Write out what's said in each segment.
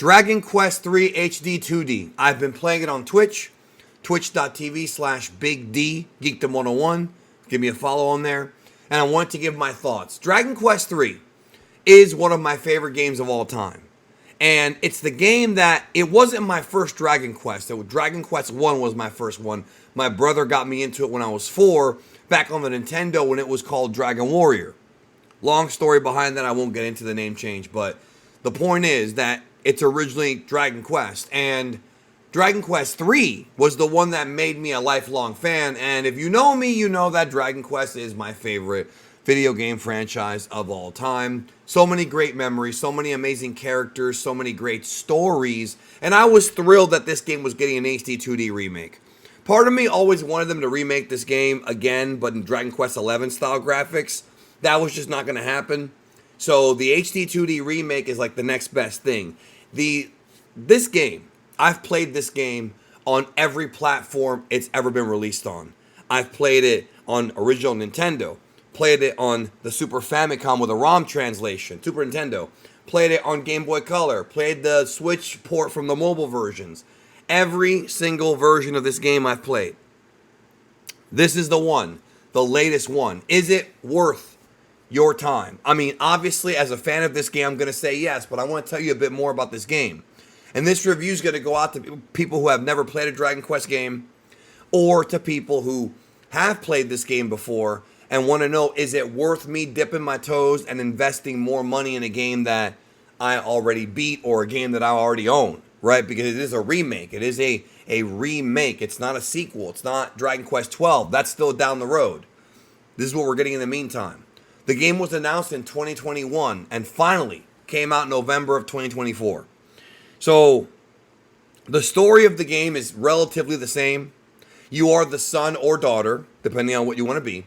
Dragon Quest III HD2D. I've been playing it on Twitch, twitch.tv/Big D, Geekdom 101. Give me a follow on there. And I want to give my thoughts. Dragon Quest III is one of my favorite games of all time. And it's the game that, it wasn't my first Dragon Quest. Dragon Quest 1 was my first one. My brother got me into it when I was 4, back on the Nintendo when it was called Dragon Warrior. Long story behind that, I won't get into the name change, but the point is that it's originally Dragon Quest, and Dragon Quest 3 was the one that made me a lifelong fan, and if you know me, you know that Dragon Quest is my favorite video game franchise of all time. So many great memories, so many amazing characters, so many great stories, and I was thrilled that this game was getting an HD2D remake. Part of me always wanted them to remake this game again, but in Dragon Quest 11 style graphics. That was just not going to happen. So the HD2D remake is like the next best thing. This game, I've played this game on every platform it's ever been released on. I've played it on original Nintendo, played it on the Super Famicom with a ROM translation, Super Nintendo, played it on Game Boy Color, played the Switch port from the mobile versions. Every single version of this game I've played. This is the one, the latest one. Is it worth your time? I mean, obviously, as a fan of this game, I'm going to say yes, but I want to tell you a bit more about this game. And this review is going to go out to people who have never played a Dragon Quest game, or to people who have played this game before and want to know, is it worth me dipping my toes and investing more money in a game that I already beat or a game that I already own, right? Because it is a remake. It is a remake. It's not a sequel. It's not Dragon Quest 12. That's still down the road. This is what we're getting in the meantime. The game was announced in 2021 and finally came out in November of 2024. So, the story of the game is relatively the same. You are the son or daughter, depending on what you want to be,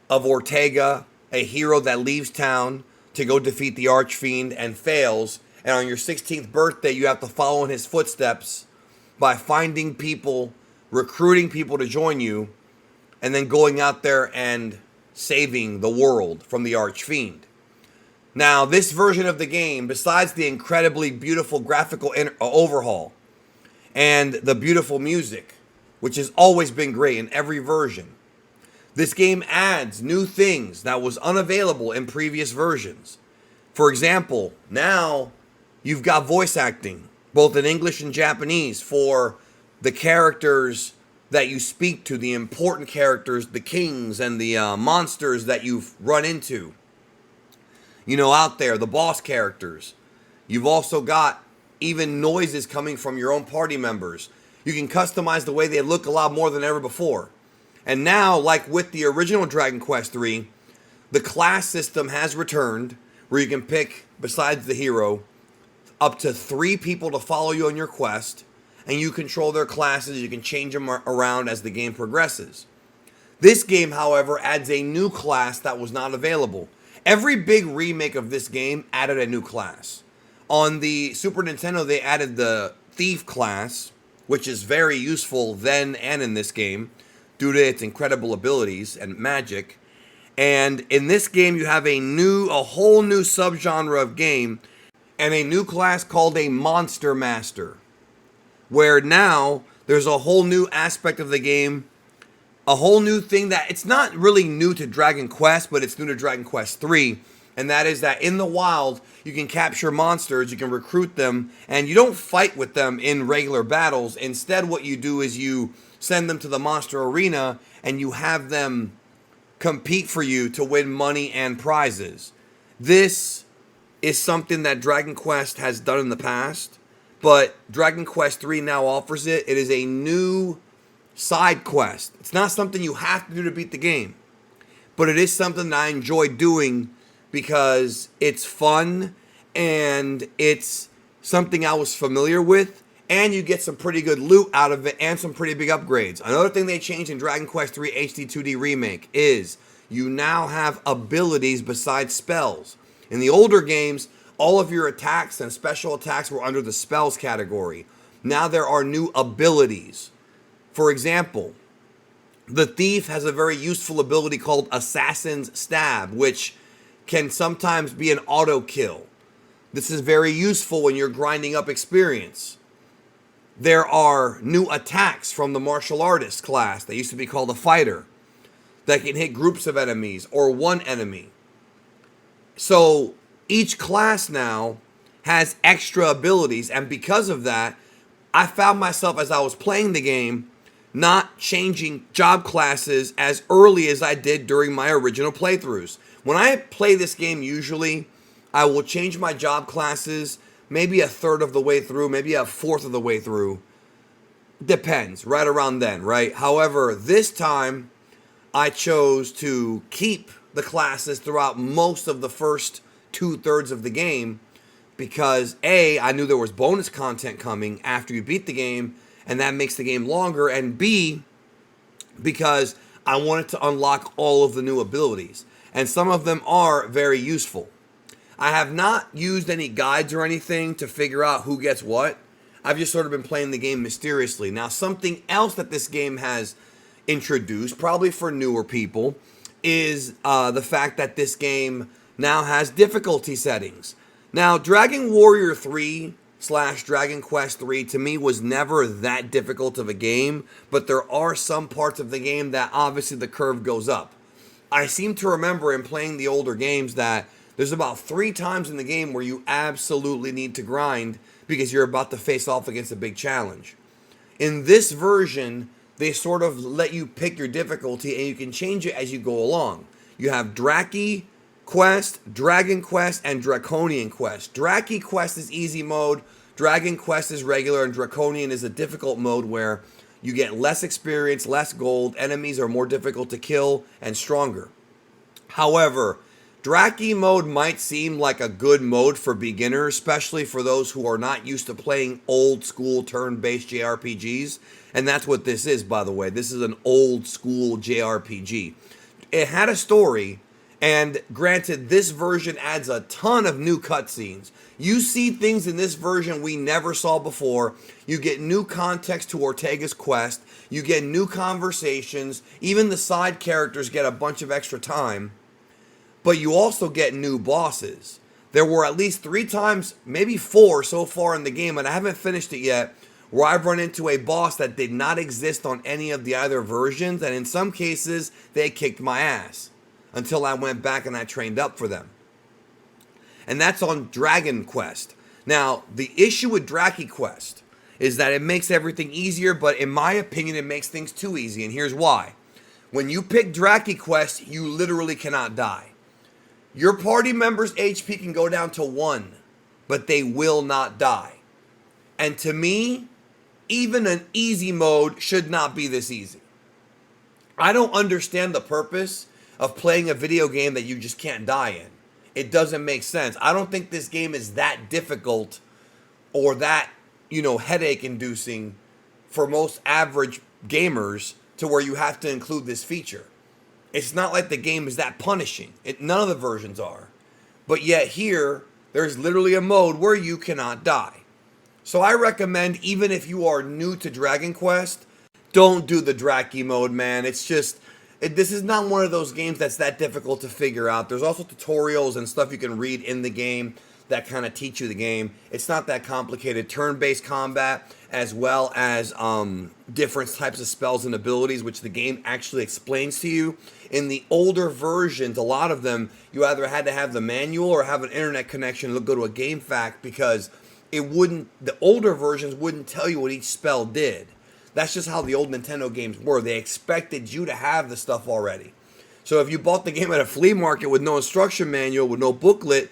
of Ortega, a hero that leaves town to go defeat the Archfiend and fails. And on your 16th birthday, you have to follow in his footsteps by finding people, recruiting people to join you, and then going out there and saving the world from the Archfiend. Now, this version of the game, besides the incredibly beautiful graphical overhaul and the beautiful music, which has always been great in every version, this game adds new things that was unavailable in previous versions. For example, now you've got voice acting, both in English and Japanese, for the characters that you speak to, the important characters, the kings and the monsters that you've run into. You know, out there, the boss characters. You've also got even noises coming from your own party members. You can customize the way they look a lot more than ever before. And now, like with the original Dragon Quest III, the class system has returned, where you can pick, besides the hero, up to 3 people to follow you on your quest, and you control their classes. You can change them around as the game progresses. This game, however, adds a new class that was not available. Every big remake of this game added a new class. On the Super Nintendo, they added the Thief class, which is very useful then and in this game, due to its incredible abilities and magic. And in this game, you have a whole new subgenre of game, and a new class called a Monster Master, where now there's a whole new aspect of the game, a whole new thing that it's not really new to Dragon Quest, but it's new to Dragon Quest 3, and that is that in the wild, you can capture monsters, you can recruit them, and you don't fight with them in regular battles. Instead, what you do is you send them to the monster arena, and you have them compete for you to win money and prizes. This is something that Dragon Quest has done in the past, but Dragon Quest 3 now offers it. It is a new side quest. It's not something you have to do to beat the game, but it is something that I enjoy doing because it's fun and it's something I was familiar with, and you get some pretty good loot out of it and some pretty big upgrades. Another thing they changed in Dragon Quest III HD2D Remake is you now have abilities besides spells. In the older games, all of your attacks and special attacks were under the spells category. Now there are new abilities. For example, the Thief has a very useful ability called Assassin's Stab, which can sometimes be an auto kill. This is very useful when you're grinding up experience. There are new attacks from the martial artist class that used to be called a fighter that can hit groups of enemies or one enemy. So each class now has extra abilities, and because of that, I found myself as I was playing the game not changing job classes as early as I did during my original playthroughs. When I play this game, usually I will change my job classes maybe a third of the way through, maybe a fourth of the way through. Depends, right around then, right? However, this time I chose to keep the classes throughout most of the first 2/3 of the game because A, I knew there was bonus content coming after you beat the game, and that makes the game longer, and B, because I wanted to unlock all of the new abilities, and some of them are very useful. I have not used any guides or anything to figure out who gets what. I've just sort of been playing the game mysteriously. Now, something else that this game has introduced, probably for newer people, is the fact that this game now has difficulty settings. Now, Dragon Warrior 3 / Dragon Quest 3 to me was never that difficult of a game, but there are some parts of the game that obviously the curve goes up. I seem to remember in playing the older games that there's about 3 times in the game where you absolutely need to grind because you're about to face off against a big challenge. In this version, they sort of let you pick your difficulty and you can change it as you go along. You have Draki Quest, Dragon Quest, and Draconian Quest. Draki Quest is easy mode, Dragon Quest is regular, and Draconian is a difficult mode where you get less experience, less gold, enemies are more difficult to kill, and stronger. However, Draki mode might seem like a good mode for beginners, especially for those who are not used to playing old school turn-based JRPGs. And that's what this is, by the way. This is an old school JRPG. It had a story, and granted, this version adds a ton of new cutscenes. You see things in this version we never saw before. You get new context to Ortega's quest. You get new conversations. Even the side characters get a bunch of extra time. But you also get new bosses. There were at least 3 times, maybe 4 so far in the game, and I haven't finished it yet, where I've run into a boss that did not exist on any of the other versions, and in some cases, they kicked my ass until I went back and I trained up for them. And that's on Dragon Quest. Now, the issue with Draki Quest is that it makes everything easier, but in my opinion, it makes things too easy, and here's why. When you pick Draki Quest, you literally cannot die. Your party members' HP can go down to 1, but they will not die. And to me, even an easy mode should not be this easy. I don't understand the purpose of playing a video game that you just can't die in. It doesn't make sense. I don't think this game is that difficult or that, headache inducing for most average gamers to where you have to include this feature. It's not like the game is that punishing. None of the versions are. But yet here, there's literally a mode where you cannot die. So I recommend, even if you are new to Dragon Quest, don't do the Draki mode, man. It's just, this is not one of those games that's that difficult to figure out. There's also tutorials and stuff you can read in the game that kind of teach you the game. It's not that complicated. Turn-based combat, as well as different types of spells and abilities, which the game actually explains to you. In the older versions, a lot of them, you either had to have the manual or have an internet connection and go to a game fact, because the older versions wouldn't tell you what each spell did. That's just how the old Nintendo games were. They expected you to have the stuff already. So if you bought the game at a flea market with no instruction manual, with no booklet,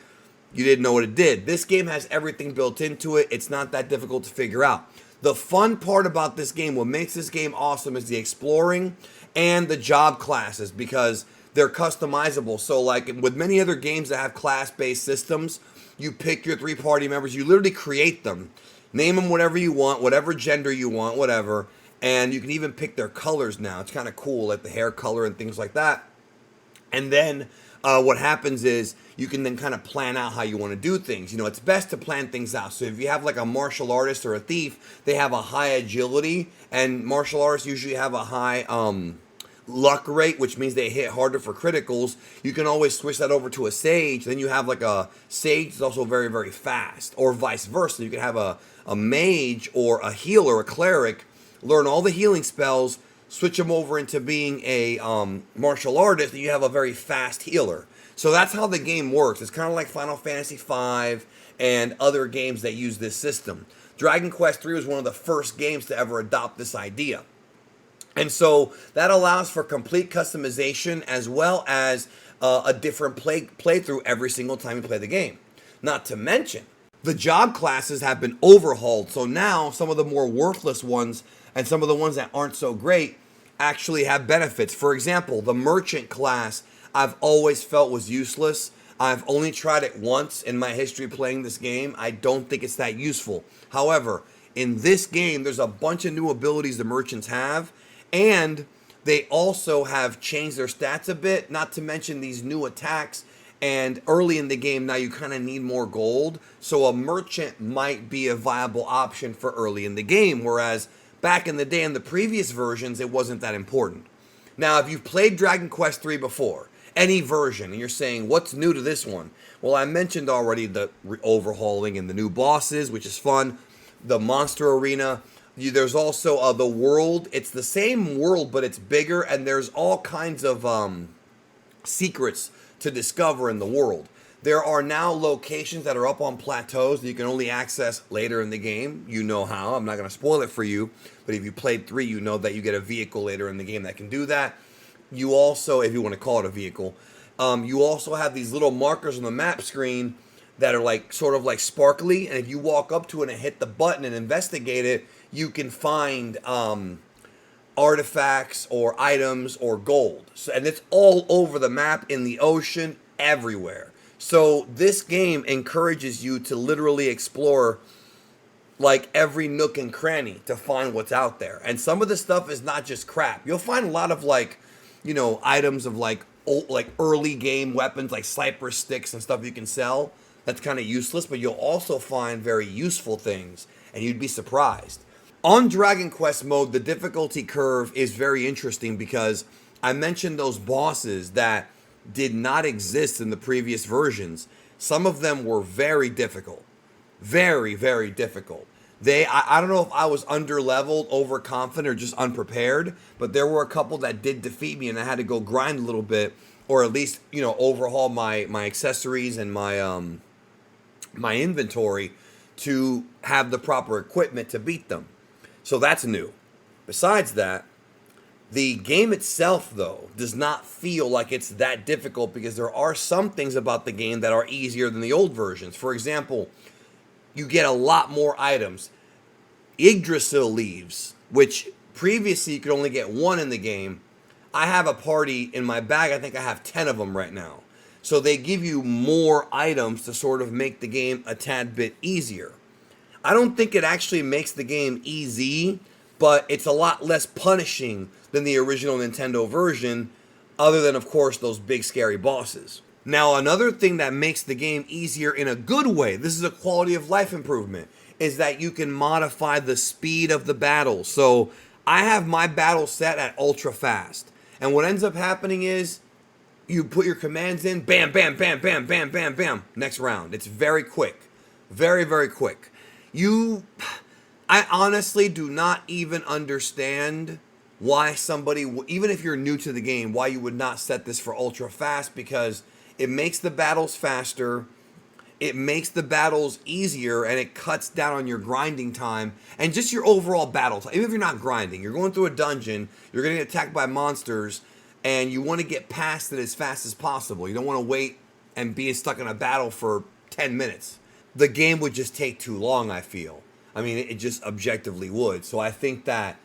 you didn't know what it did. This game has everything built into it. It's not that difficult to figure out. The fun part about this game, what makes this game awesome, is the exploring and the job classes, because they're customizable. So like with many other games that have class-based systems, you pick your 3 party members, you literally create them. Name them whatever you want, whatever gender you want, whatever. And you can even pick their colors now. It's kind of cool, like the hair color and things like that. And then what happens is you can then kind of plan out how you want to do things. It's best to plan things out. So if you have like a martial artist or a thief, they have a high agility, and martial artists usually have a high luck rate, which means they hit harder for criticals, you can always switch that over to a sage. Then you have like a sage that's also very, very fast, or vice versa. You can have a mage or a healer, a cleric, learn all the healing spells, switch them over into being a martial artist, and you have a very fast healer. So that's how the game works. It's kind of like Final Fantasy V and other games that use this system. Dragon Quest III was one of the first games to ever adopt this idea. And so that allows for complete customization as well as a different playthrough every single time you play the game. Not to mention, the job classes have been overhauled. So now some of the more worthless ones and some of the ones that aren't so great actually have benefits. For example, the merchant class I've always felt was useless. I've only tried it once in my history playing this game. I don't think it's that useful. However, in this game, there's a bunch of new abilities the merchants have, and they also have changed their stats a bit, not to mention these new attacks. And early in the game, now you kind of need more gold. So a merchant might be a viable option for early in the game, whereas back in the day in the previous versions, it wasn't that important. Now, if you've played Dragon Quest III before, any version, and you're saying, what's new to this one? Well, I mentioned already the overhauling and the new bosses, which is fun. The monster arena. There's also the world. It's the same world, but it's bigger, and there's all kinds of secrets to discover in the world. There are now locations that are up on plateaus that you can only access later in the game. You know how. I'm not going to spoil it for you, but if you played 3, you know that you get a vehicle later in the game that can do that. You also, if you want to call it a vehicle, you also have these little markers on the map screen that are like sort of like sparkly, and if you walk up to it and hit the button and investigate it, you can find artifacts or items or gold. So, and it's all over the map, in the ocean, everywhere. So this game encourages you to literally explore like every nook and cranny to find what's out there. And some of the stuff is not just crap. You'll find a lot of like, you know, items of like old, like early game weapons like sniper sticks and stuff you can sell. That's kind of useless, but you'll also find very useful things, and you'd be surprised. On Dragon Quest mode, the difficulty curve is very interesting because I mentioned those bosses that did not exist in the previous versions. Some of them were very difficult. Very, very difficult. I don't know if I was under-leveled, overconfident, or just unprepared, but there were a couple that did defeat me, and I had to go grind a little bit, or at least, you know, overhaul my accessories and my inventory to have the proper equipment to beat them. So that's new. Besides that, the game itself, though, does not feel like it's that difficult because there are some things about the game that are easier than the old versions. For example, you get a lot more items. Yggdrasil leaves, which previously you could only get 1 in the game. I have a party in my bag. I think I have 10 of them right now. So they give you more items to sort of make the game a tad bit easier. I don't think it actually makes the game easy, but it's a lot less punishing than the original Nintendo version, other than, of course, those big scary bosses. Now, another thing that makes the game easier in a good way, this is a quality of life improvement, is that you can modify the speed of the battle. So I have my battle set at ultra fast. And what ends up happening is you put your commands in, bam, bam, bam, bam, bam, bam, bam, next round. It's very quick. Very, very quick. I honestly do not even understand why somebody, even if you're new to the game, why you would not set this for ultra fast, because it makes the battles faster, it makes the battles easier, and it cuts down on your grinding time and just your overall battle time. Even if you're not grinding, you're going through a dungeon, you're going to get attacked by monsters, and you want to get past it as fast as possible. You don't want to wait and be stuck in a battle for 10 minutes. The game would just take too long, I feel. I mean, it just objectively would. So I think that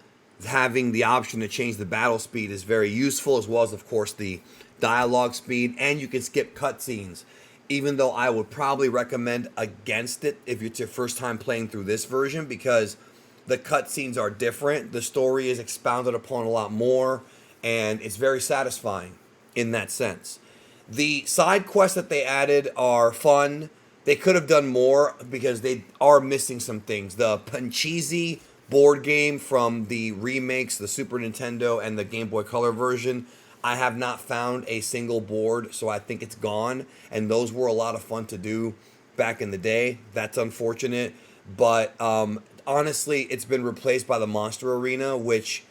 having the option to change the battle speed is very useful, as well as, of course, the dialogue speed, and you can skip cutscenes. Even though I would probably recommend against it if it's your first time playing through this version, because the cutscenes are different. The story is expounded upon a lot more, and it's very satisfying in that sense. The side quests that they added are fun. They could have done more because they are missing some things. The Panchisi board game from the remakes, the Super Nintendo and the Game Boy Color version. I have not found a single board, so I think it's gone. And those were a lot of fun to do back in the day. That's unfortunate. But honestly, it's been replaced by the Monster Arena, which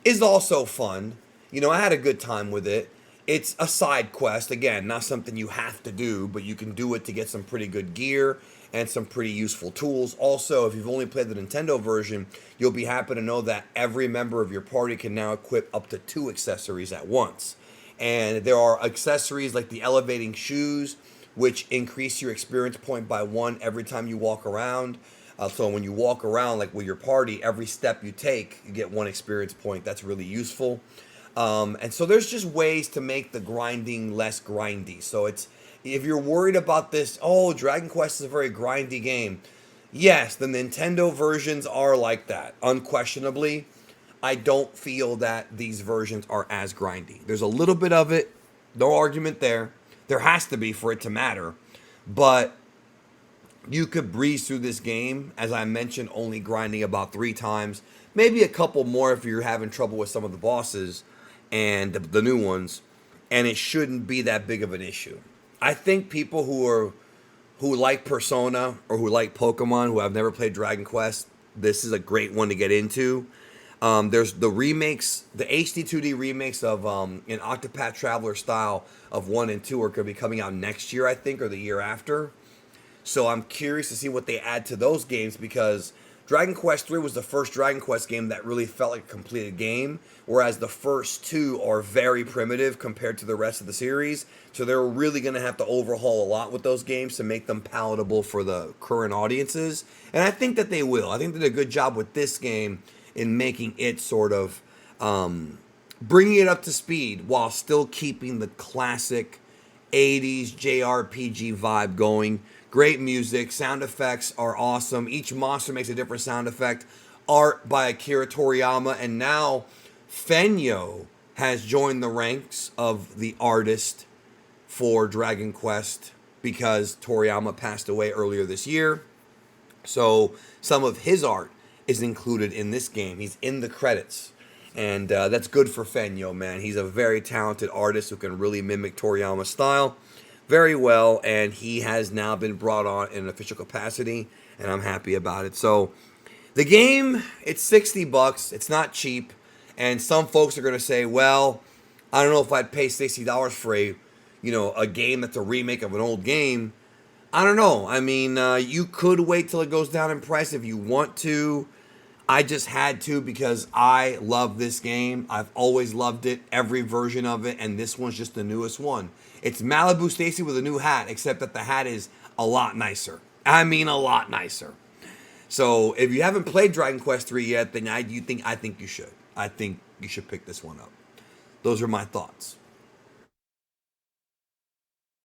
is also fun. You know, I had a good time with it. It's a side quest, again, not something you have to do, but you can do it to get some pretty good gear and some pretty useful tools. Also, if you've only played the Nintendo version, you'll be happy to know that every member of your party can now equip up to 2 accessories at once. And there are accessories like the elevating shoes, which increase your experience point by 1 every time you walk around. So when you walk around, like with your party, every step you take, you get 1 experience point. That's really useful. And so there's just ways to make the grinding less grindy. So it's, if you're worried about this, oh, Dragon Quest is a very grindy game. Yes, the Nintendo versions are like that, unquestionably. I don't feel that these versions are as grindy. There's a little bit of it, no argument there. There has to be for it to matter. But you could breeze through this game, as I mentioned, only grinding about 3 times. Maybe a couple more if you're having trouble with some of the bosses and the new ones. And it shouldn't be that big of an issue. I think people who like Persona or who like Pokemon, who have never played Dragon Quest, this is a great one to get into. There's the remakes, the HD2D remakes of an Octopath Traveler style of 1 and 2 are going to be coming out next year, I think, or the year after. So I'm curious to see what they add to those games, because Dragon Quest 3 was the first Dragon Quest game that really felt like a completed game, whereas the first 2 are very primitive compared to the rest of the series. So they're really going to have to overhaul a lot with those games to make them palatable for the current audiences. And I think that they will. I think they did a good job with this game in making it sort of bringing it up to speed while still keeping the classic 80s JRPG vibe going. Great music, sound effects are awesome. Each monster makes a different sound effect. Art by Akira Toriyama, and now Fenyo has joined the ranks of the artist for Dragon Quest because Toriyama passed away earlier this year. So some of his art is included in this game. He's in the credits. And that's good for Fenyo, man. He's a very talented artist who can really mimic Toriyama's style very well, and he has now been brought on in an official capacity, and I'm happy about it. So the game, it's $60. It's not cheap, and some folks are going to say, well, I don't know if I'd pay $60 for a game that's a remake of an old game. I don't know. I mean, you could wait till it goes down in price if you want to. I just had to because I love this game. I've always loved it, every version of it, and this one's just the newest one. It's Malibu Stacy with a new hat, except that the hat is a lot nicer. I mean, a lot nicer. So if you haven't played Dragon Quest 3 yet, then I think you should. I think you should pick this one up. Those are my thoughts.